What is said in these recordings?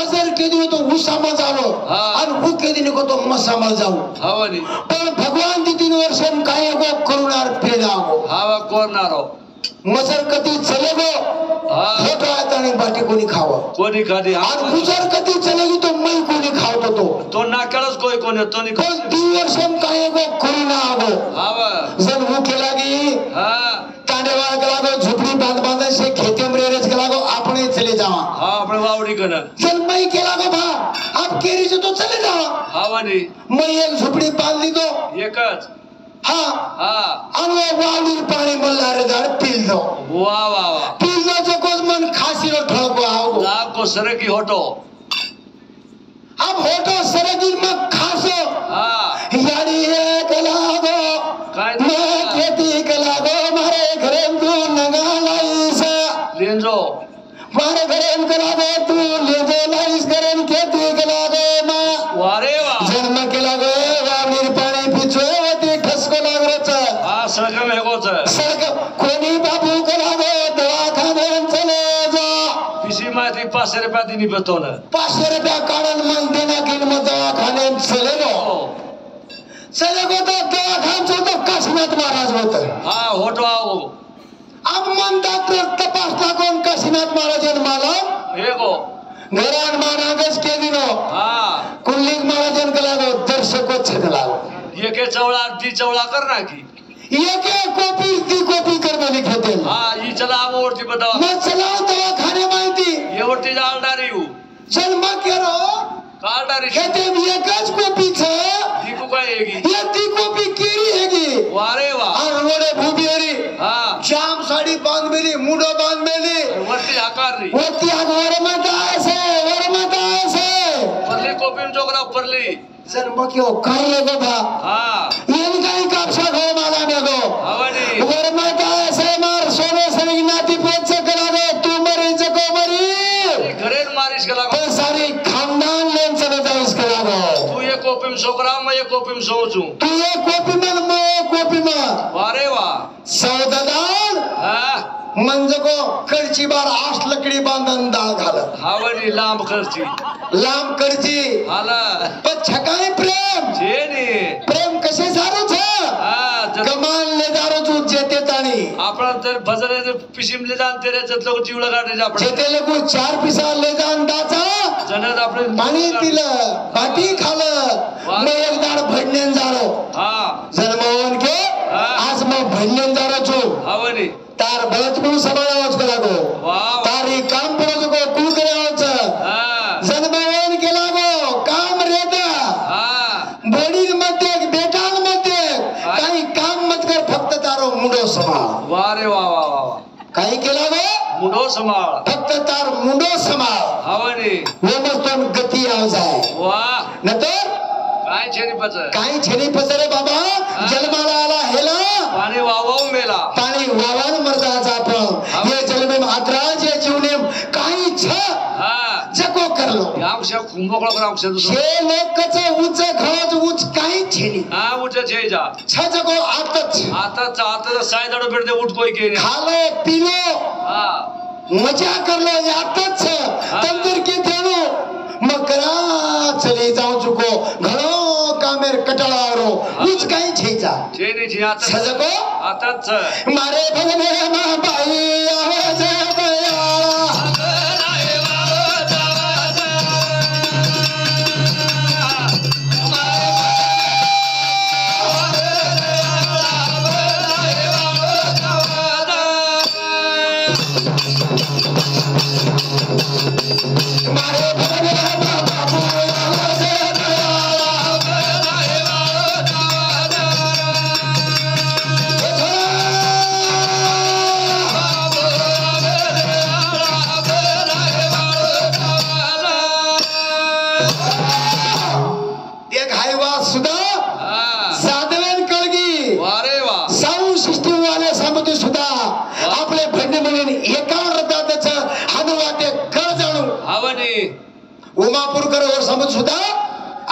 बाजार केदी तो उसामा जावो आणि हु केदी नको तो मसामा जावो हवनी पण भगवान ती 3 वर्ष काय गो करुणार फेडागो हवा कोणारो मसर कधी चलेगो फोटो आता आणि बाटी कोणी खावं कोणी खादी आणि गुजर कधी चलेगी तो मै कोणी खावतो तो नाकळच कोणी तो नि 3 वर्ष काय गो करुणा आगो हवा जन हु केलागी तांडेवाळ गलागो झुपडी बांध से खेते में रेज गलागो आपने चले जावा हां आपण वावडी कन जन मै केलागो भा आप केरी से तो चले जावा हवनी मै एक झुपडी बांध ली तो एकच आणि वावडी पाणी मल्लारे दार पिल दो वाह वाह वाह पिल दो जो कोस मन खासी रो ठळको आओ लाग को सरकी होटो अब होटो सरगी में खासो यानी एक लागो मैं खेती कलागो मारे घरे तू नगा लाइस लेंजो मारे घरे कलागो तू लेजो लाइस घरे खेती कलागो मा वारे वाह जन्म केलागो वावडी पाणी पिचो सड़क में हेगो सड़क कोणी बाबू कलागो दवाखाने चले जा पिसी माती 500 रुपया दिनी बतोन 500 रुपया काढून मग देना की मग दवाखाने चले गो तो दवाखान तो काशीनाथ महाराज होत होतो आओ अब मन डॉक्टर तपासला कोण काशीनाथ महाराजन मला हेगो घरान मानागस के दिनो कुल्लिक महाराजन कलागो दर्शको छगलागो ये के चौड़ा दी चौड़ा करना की ये क्या कॉपी दी कॉपी करने लिखते हैं ये चला वो औरती बताओ मैं चलाऊं दवाखाने माहिती ये औरती जालदारी हूँ चल मैं कह रहा हूँ कालदारी कहते हैं ये काज कॉपी छे दीकू का येगी ये दी कॉपी केरी हैगी वारे वाह और रोडे भूबियरी जाम साड़ी बांध मेली मुंडो बांध मेली वर्ती आकार री वर्ती आकार वरमाता ऐसे परली कॉपी में जोगरा परली सर मक्यो कर लेगो भा ये निकाई कापसा गो माला में गो हवनी वरमाता ऐसे मार सोने सरी नाती पोत से करा दे तू मरी जको मरी घरे मारिश करा तो सारी खानदान लेन चले जाओ इस करा दो तू ये कॉपी में सोकरा मैं ये कॉपी में सोचूं तू ये कॉपी में मैं कॉपी में वारे वाह सौदादार मंजको करची बार आठ लकड़ी बांधन दाल घाल हावनी लांब करची हाला पण छकाई प्रेम जेनी प्रेम कसे सारो छ कमान ले दारो तू जेते ताणी आपण तर भजने पिसिम ले जान तेरे जतलो जीवला काढे आपण जेते लोक 4 पिसा ले जान दाचा जनत आपले पाणी पिलं बाटी खालं मैं एक दार भडनेन जारो जन्मवन के आज मैं भडनेन जारो छु हावनी तार बलचपुर समाज करागो तारी काम परो को कुल करावच जन्मवन के लागो काम रेदा बॉडी मध्ये बेटान मध्ये काही काम मत कर फक्त तारो मुंडो समाळ वारे वाह वाह वाह काही केला गो मुंडो समाळ फक्त तार मुंडो समाळ हावनी वो मस्तन गती आव जाय वाह न तो काय छेनी पचरे बाबा जन्माला आला हेला पाणी वावव मेला पाणी वावन मरदाचा आपण ये जन्मे आद्राज ये जीवने काही छ जको करलो यावशा कुंभकळ करावशा दुसरं हे लोकच उच खळज उच काही छेनी उच छे जा छ जको आता सायदाडो बेडते उठ कोई के खालो पीलो मजा करलो यातच तंदर के थेनो मकरा चले जाओ चुको घणो कामेर कटळावरो कुछ काही छेजा छेनी छी आता सजको आताच मारे भगने मा बाई आवाज बयाळा मारे भगने मा बाई आवाज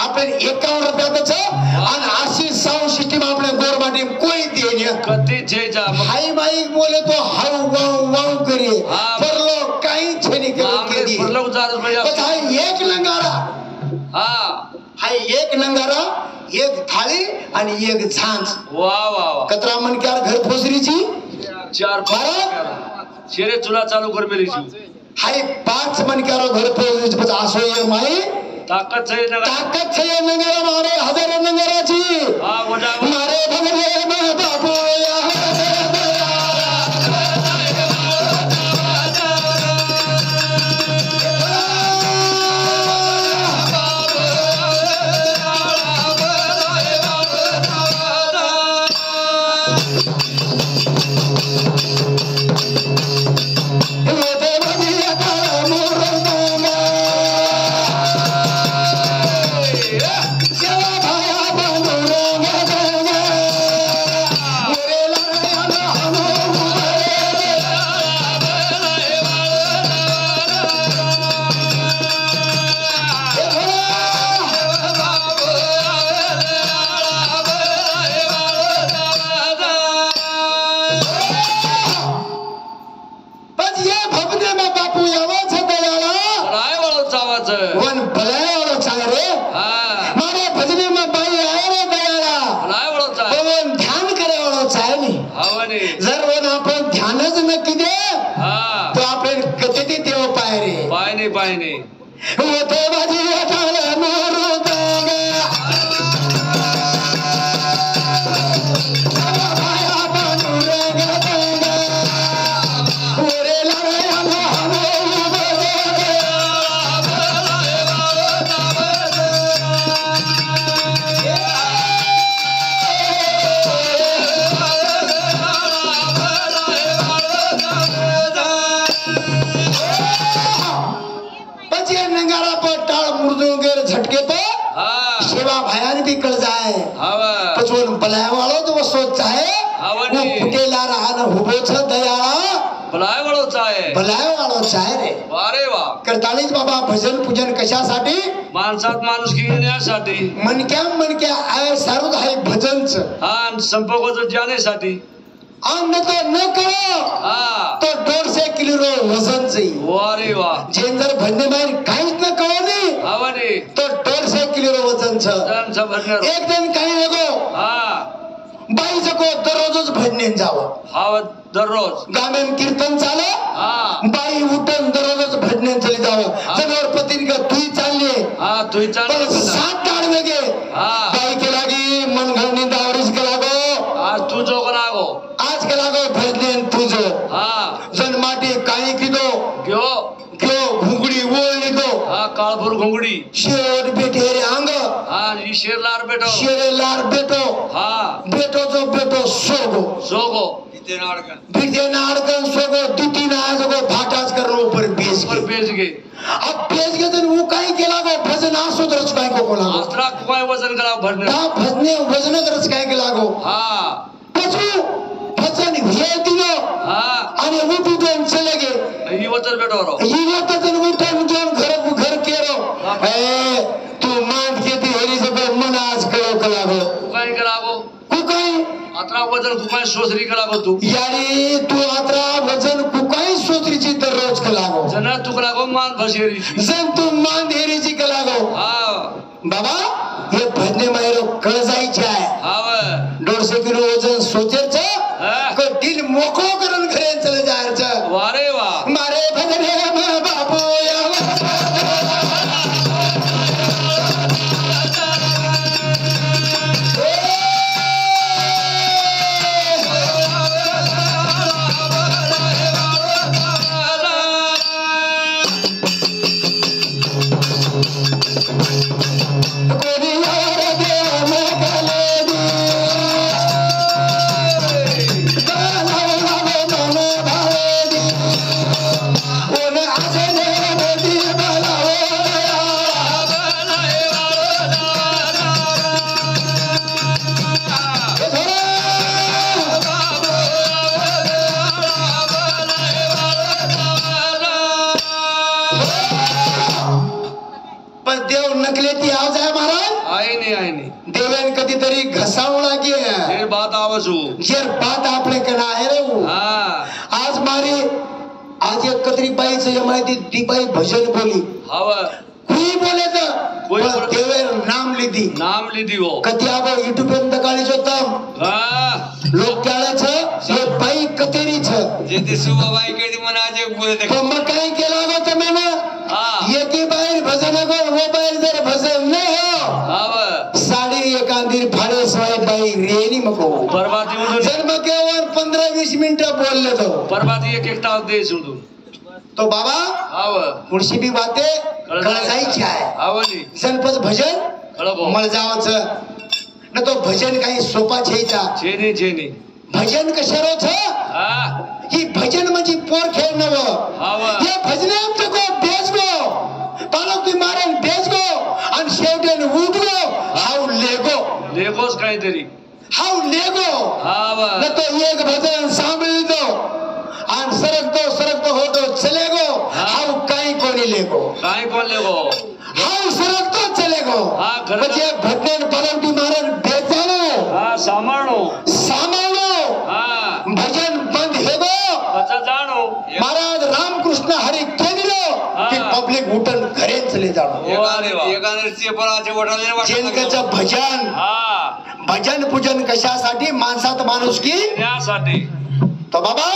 आपण 51 रुपयातच आणि अशी साऊंड सिस्टीम आपल्या गोरमाटी कोई देणे कधी जेजा हाई माईक बोले तो हाउ वाउ वाउ करे हाँ। पर लोग काही छेनी करे के पर लोग जार बस हाई एक नंगारा हा हाई एक नंगारा एक थाळी आणि एक झांज वा वा वा कतरा मनक्यार घर फोसरीची 4 शेरे चुला चालू कर मेरी हाई 5 मनक्यार घर फोसरीची बस असो ये माई ताकद है ना ताकत छे नंगारा मारे हजार नंगाराची हा वडा मारे भगरे मा बापू या वन भलाय चांग रे मारे भजने में बाई आए रे दयाला वन ध्यान करे वालो चाहे नहीं जर वन आपण ध्यानच न किदे तो आपण कधी देव पाय रे पाय नाही वो तो बाजी उठाले मोरू देगा आया बनू रेगा देगा ओरे लड़ाया हम नंगारा पर टाळ मुर्दोंगेर झटके पे सेवा भयान भी कल जाए पचवन बलाय वालो तो वो सोच है वो फुटेला रहा न हुबोच दयाळा बलाय वाळो चाहे रे अरे वा करतालीच बाबा भजन पूजन कशासाठी माणसात माणूस घेण्यासाठी मनक्या आय सारूद आहे भजनच हा संपर्क जाण्यासाठी अन्न तो न करो तो 150 किलो वजन ची वारे वा जेंदर भजने बाहेर काहीच न कळली आवडे तो 150 किलो वजन छ एक दिन काही नको बाई जको दररोजच भजनेन जावं दररोज गामेन कीर्तन चाल बाई उठून दररोजच भजनेन चली जावं जनावर पतीन का तुई चालले 7 दाडवे गे बाई के लागी मन घरनी दावरीस के लागो आज तू जो करागो आज के लागो भजनेन तुझो जन माटी काही किदो क्यों घुंगडी ओळली दो काळभूर घुंगडी शेर बेटे रे अंग ही शेरलार बेटो बेटो जो बेटो सोगो बीते नाड़कन सोगो दिटी ना सोगो भाटास करनो ऊपर बेच के अब बेच के तो वो काई के लागो भजन आसो दरस काई को लागो आस्त्रा कोई वजन करा भजन भजने वजन दरस काई के लागो पछू भजन हे दिनो आणि उठून चले गे युवतर बेटो उठून घर केरो ए तू मान के ती हरी सब मन आज कलागो काय करागो कुकाई अत्रा वजन कुकाई सोसरी करागो तू यारी तू अत्रा वजन कुकाई सोसरीची दररोज कलागो जना तू करागो मान भसेरी जन तू मान धेरीची कलागो बाबा हे भजने मायरो कळ जायचे आहे 150 किलो वजन सोचेच को दिल मोकळो करून घरे चले जायचं वारे वा मारे भजने मा बापू देव नकले ती आज आहे महाराज आहे नाही देवेन कधीतरी घसावला की हे बात आवसू जे बात आपले कना आहे रे वो. हा आज मारी आज एक कतरी बाईचं माहिती ती बाई भजन बोली हवा कोई बोले तर कोई बोले. देवेर नाम लिदी हो कधी आपण युट्यूब पर्यंत काढीच होतं हा लोक काढायचं हे बाई कतेरीच जे ते सुबाबाई कधी मनाचे बोलते पण मग काय केलं गो तुम्ही ना हा एकी बाहेर भजन गो वो बाहेर जर भजन नाही हो हवा साडी एकांदीर फाडे सोय बाई रेनी मको बरबादी उडून जन्म केवळ 15-20 मिनिटं बोलले तो बरबादी एक तास दे सोडून तो बाबा हवा मुळशी बी बाते कळजायची आहे आवली जनपद भजन कळबो मळजावचं न तो भजन काही सोपा छेचा छेनी भजन कशारोच हा ही भजन म्हणजे पोर खेळ नव हवा हे भजने आमचं को बेस गो पालक बी मारण बेस गो आणि शेवटेन उठ गो हाऊ लेगो लेगोस काहीतरी हाऊ लेगो हवा न तो एक भजन सांभाळी दो आणि सरकतो होतो चले गो हाऊ काही कोणी लेगो काय कोण लेगो हाऊ सरकतो चले गो हा, खरं. म्हणजे भजन पालक बी मारण बेस जाणो हा सांभाळो हा भजन बंद हे गो अच्छा जाणो महाराज रामकृष्ण हरी केलो की पब्लिक उठन घरे चले जाणो जेनकचं भजन हा भजन पूजन कशासाठी माणसात माणूस की त्यासाठी तो बाबा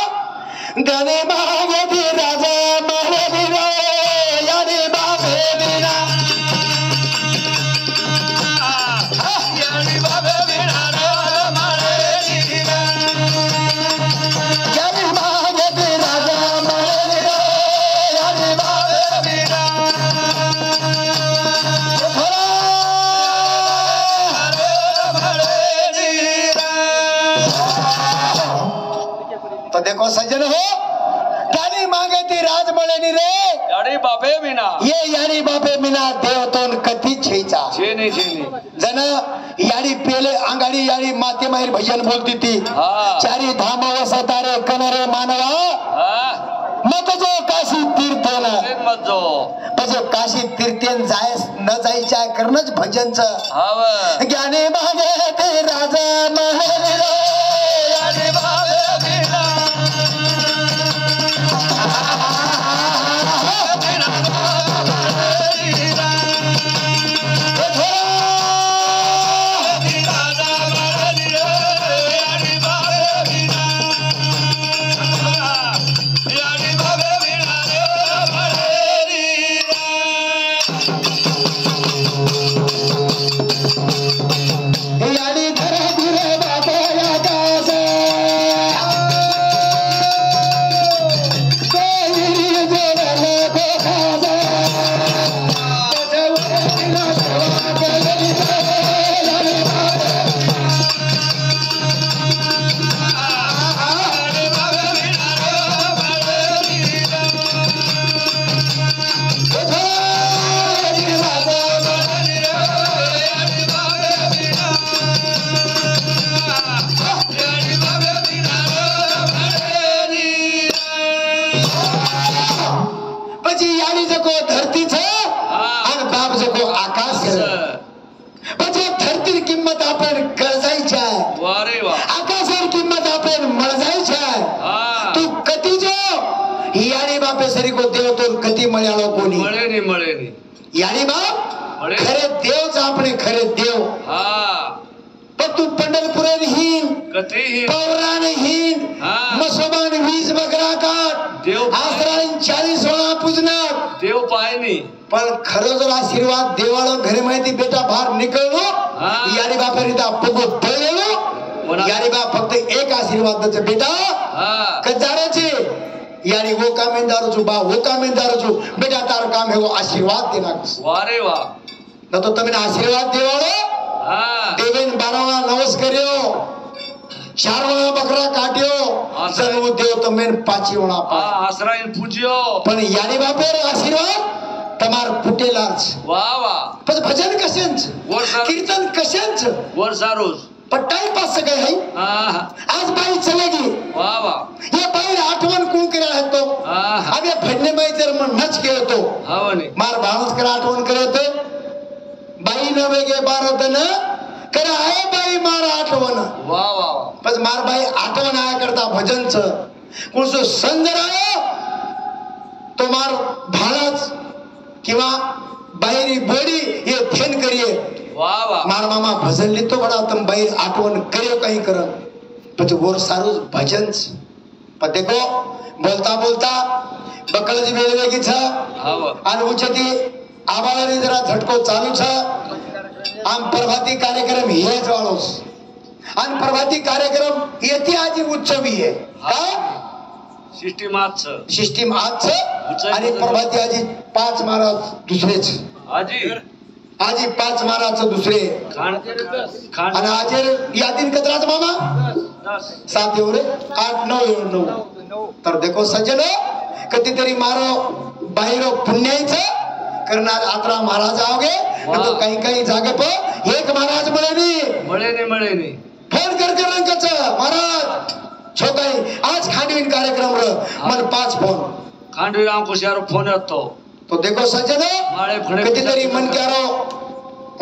गणे महागती राजा महावीरा याने बाबे बिना तो देखो सज्जन हो गाणी मागे ती राज मळेनी रे याडी बापे बिना ये याडी बापे मिना देवतोन कधी छेचा छेनी जन याडी पेले अंगाडी याडी माते माहेर भजन बोलती ती हा. चारी धाम वसतारे कनरे मानवा हा मत जो काशी तीर्थन मत जो म्हणजे काशी तीर्थेन जाय न जायच्या करणच भजनचं हवा ज्ञाने मागे ते राजा महावीर याडी बापे मिना याडी धरा धुरे बाबा या दास कोई जोडला कोखाजा जवळीला सेवा केली याडी પછી યાની જકો ધરતી છે અને બાપ જકો આકાશ છે પછી ધરતી કિંમત આપણે કરજાઈ છે वारे वा આકાશની કિંમત આપણે મળજાઈ છે हा તું કતી જો યાની બાપે સરી કો દેવ તો કતી મળ્યાળો કોની મળે ની યાની બાપ મળે. ખરે દેવ છે આપણે ખરે દેવ हा પણ તું पंढरपुरे हीन कथेही पौराण हीन हा. मसोबान 20 बकरा काट देव आसरान 40 वेळा पूजणार देव पाय नाही पण खरं जर आशीर्वाद देवाळो घरी माहिती बेटा बाहेर निकळलो हा. यारी बापारिता पगो पळलेलो कोणा- यारी बाप फक्त एक आशीर्वाद बेटा हा कजाराचे यानी वो कामेंदार जो बा वो कामेंदार जो बेटा तार काम है वो आशीर्वाद देना वारे वा न तो तमें आशीर्वाद देवाळो हा देवेन 12 नवस कर्यो 4 वेळा बकरा काट्यो असं. जणू देव तमें 5 वेळा हा आसराईन पूज्यो पण यानी बापेर आशीर्वाद तमार फुटेलाच वा वा पण भजन कशांच वर सर कीर्तन कशांच वर सारोज पण टाइमपास काय है हा आज बाई चलेगी वा वा ये बाई आठवण कोण करा तो हा अबे भजने बाई जर मन नच केतो हवने मार भावच करा आठवण करत वेगे भारतन कर आहे बाई मार आठवण वा वा बस मार बाई आठवण आया करता भजनच कोणसो संजर आयो तो मार भालाच किंवा बाहेरी बोडी हे थेन करिये वा वा मार मामा भजन लिहितो बडा तुम बाहेर आठवण करियो काही कर પછી ગોર સારું ભજન છે પણ દેખો બોલતા બોલતા બકળજી વેળવેગી છે અને ઉચ્ચથી આબાળાની જરા ઝટકો ચાલુ છે આમ પ્રભાતી કાર્યક્રમ हे જ વાળો છે અને પ્રભાતી કાર્યક્રમ એથી આજે ઉત્સવી છે का सिस्टीम आज सिस्टीम आज છે અને પ્રભાતી આજે 5 महाराज दुसरे છે हाजी आजी 5 महाराज दुसरे खान आणि आज यादीन कतराच मामा 7 एवढे 8 9 तर देखो सज्जनो कधीतरी मारो बाहेर पुण्याचं करणार आत्रा महाराज आओगे तो काही काही जागे पर एक महाराज मिळे नाही फोन कर रंगच महाराज छोकाई आज खांडवीन कार्यक्रम र मन 5 फोन खांडवी राम को यारो फोन येतो तो देखो सज्जनो कधीतरी मन क्यारो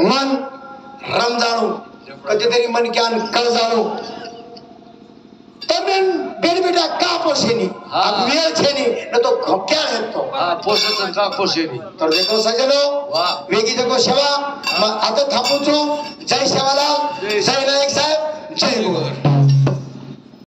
मन रमजानो कधीतरी मन क्यान कळ जाणो तमेन बेडबेटा का पोसेनी अब वेळ छेनी न तो घोक्या येतो पोषण का पोषेनी तर देखो सज्जनो वेगी जगो सेवा आता थांबू छु जय सेवालाल जय नायक साहेब जय गुरु